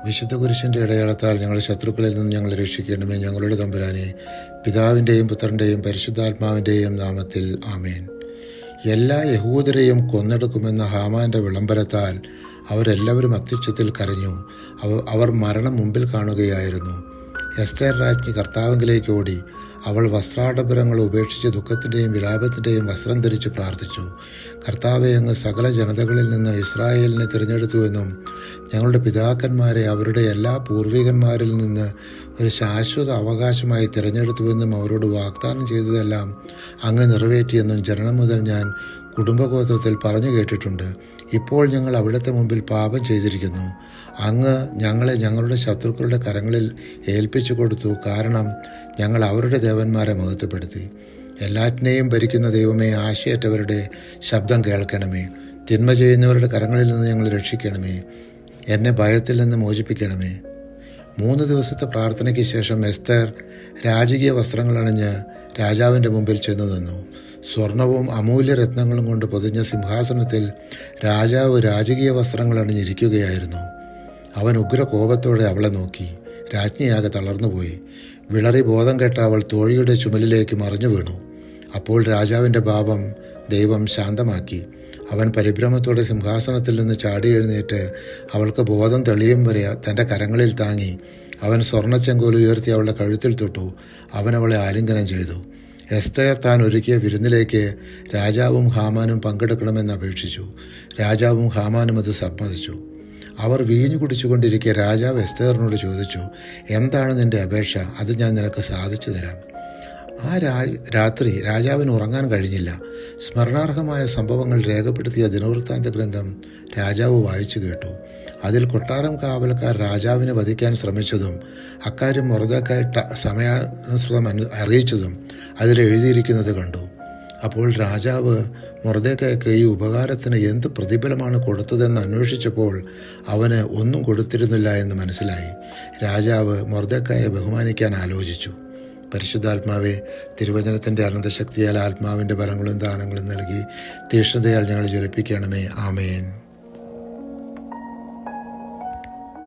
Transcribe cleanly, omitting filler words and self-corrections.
വിശുദ്ധ കുരിശിൻ്റെ അടയാളത്താൽ ഞങ്ങളുടെ ശത്രുക്കളിൽ നിന്ന് ഞങ്ങളെ രക്ഷിക്കണമേ. ഞങ്ങളുടെ തമ്പുരാനെ, പിതാവിൻ്റെയും പുത്രൻ്റെയും പരിശുദ്ധാത്മാവിൻ്റെയും നാമത്തിൽ ആമേൻ. എല്ലാ യഹൂദരെയും കൊന്നെടുക്കുമെന്ന ഹാമാൻ്റെ വിളംബരത്താൽ അവരെല്ലാവരും അത്യുച്ചത്തിൽ കരഞ്ഞു. അവർ മരണം മുമ്പിൽ കാണുകയായിരുന്നു. എസ്തേർ രാജ്ഞി കർത്താവിലേക്ക് ഓടി. അവൾ വസ്ത്രാഡംബരങ്ങൾ ഉപേക്ഷിച്ച് ദുഃഖത്തിൻ്റെയും വിലാപത്തിൻ്റെയും വസ്ത്രം ധരിച്ച് പ്രാർത്ഥിച്ചു. കർത്താവെ, അങ്ങ് സകല ജനതകളിൽ നിന്ന് ഇസ്രായേലിനെ തിരഞ്ഞെടുത്തുവെന്നും ഞങ്ങളുടെ പിതാക്കന്മാരെ അവരുടെ എല്ലാ പൂർവികന്മാരിൽ നിന്ന് ഒരു ശാശ്വത അവകാശമായി തിരഞ്ഞെടുത്തുവെന്നും അവരോട് വാഗ്ദാനം ചെയ്തതെല്ലാം അങ്ങ് നിറവേറ്റിയെന്നും ജനനം മുതൽ ഞാൻ കുടുംബഗോത്രത്തിൽ പറഞ്ഞു കേട്ടിട്ടുണ്ട്. ഇപ്പോൾ ഞങ്ങൾ അവിടുത്തെ മുമ്പിൽ പാപം ചെയ്തിരിക്കുന്നു. അങ്ങ് ഞങ്ങളെ ഞങ്ങളുടെ ശത്രുക്കളുടെ കരങ്ങളിൽ ഏൽപ്പിച്ചു കൊടുത്തു. കാരണം ഞങ്ങൾ അവരുടെ ദേവന്മാരെ മഹത്വപ്പെടുത്തി. എല്ലാറ്റിനെയും ഭരിക്കുന്ന ദൈവമേ, ആശയറ്റവരുടെ ശബ്ദം കേൾക്കണമേ. തിന്മ ചെയ്യുന്നവരുടെ കരങ്ങളിൽ നിന്ന് ഞങ്ങൾ രക്ഷിക്കണമേ. എന്നെ ഭയത്തിൽ നിന്ന് മോചിപ്പിക്കണമേ. 3 ദിവസത്തെ പ്രാർത്ഥനയ്ക്ക് ശേഷം എസ്തേർ രാജകീയ വസ്ത്രങ്ങൾ അണിഞ്ഞ് രാജാവിൻ്റെ മുമ്പിൽ ചെന്നു നിന്നു. സ്വർണവും അമൂല്യ രത്നങ്ങളും കൊണ്ട് പൊതിഞ്ഞ സിംഹാസനത്തിൽ രാജാവ് രാജകീയ വസ്ത്രങ്ങൾ അണിഞ്ഞിരിക്കുകയായിരുന്നു. അവൻ ഉഗ്രകോപത്തോടെ അവളെ നോക്കി. രാജ്ഞിയാകെ തളർന്നുപോയി. വിളറി ബോധം കെട്ട അവൾ തോഴിയുടെ ചുമലിലേക്ക് മറിഞ്ഞു വീണു. അപ്പോൾ രാജാവിൻ്റെ ദൈവം ശാന്തമാക്കി. അവൻ പരിഭ്രമത്തോടെ സിംഹാസനത്തിൽ നിന്ന് ചാടി എഴുന്നേറ്റ് അവൾക്ക് ബോധം തെളിയും വരെ തൻ്റെ കരങ്ങളിൽ താങ്ങി. അവൻ സ്വർണ്ണച്ചെങ്കോൽ ഉയർത്തി അവളുടെ കഴുത്തിൽ തൊട്ടു. അവൻ അവളെ ആലിംഗനം ചെയ്തു. എസ്തേർ താൻ ഒരുക്കിയ വിരുന്നിലേക്ക് രാജാവും ഹാമാനും പങ്കെടുക്കണമെന്ന് അപേക്ഷിച്ചു. രാജാവും ഹാമാനും അത് സമ്മതിച്ചു. അവർ വീഞ്ഞു കുടിച്ചുകൊണ്ടിരിക്കെ രാജാവ് എസ്തേറിനോട് ചോദിച്ചു, എന്താണ് നിന്റെ അപേക്ഷ? അത് ഞാൻ നിനക്ക് സാധിച്ചു തരാം. ആ രാത്രി രാജാവിന് ഉറങ്ങാൻ കഴിഞ്ഞില്ല. സ്മരണാർഹമായ സംഭവങ്ങൾ രേഖപ്പെടുത്തിയ ദിനവൃത്താന്ത ഗ്രന്ഥം രാജാവ് വായിച്ചു കേട്ടു. അതിൽ കൊട്ടാരം കാവൽക്കാർ രാജാവിനെ വധിക്കാൻ ശ്രമിച്ചതും അക്കാര്യം മൊർദെഖായി സമയാനുസൃതം അറിയിച്ചതും അതിൽ എഴുതിയിരിക്കുന്നത് കണ്ടു. അപ്പോൾ രാജാവ് മൊർദെഖായ്ക്ക് ഈ ഉപകാരത്തിന് എന്ത് പ്രതിഫലമാണ് കൊടുത്തതെന്ന് അന്വേഷിച്ചപ്പോൾ അവന് ഒന്നും കൊടുത്തിരുന്നില്ല എന്ന് മനസ്സിലായി. രാജാവ് മൊർദെഖായെ ബഹുമാനിക്കാൻ ആലോചിച്ചു. പരിശുദ്ധാത്മാവെ, തിരുവചനത്തിൻ്റെ അനന്തശക്തിയാൽ ആത്മാവിൻ്റെ ബലങ്ങളും ദാനങ്ങളും നൽകി തീക്ഷ്ണതയാൽ ഞങ്ങൾ ജ്വലിപ്പിക്കണമേ. ആമേൻ.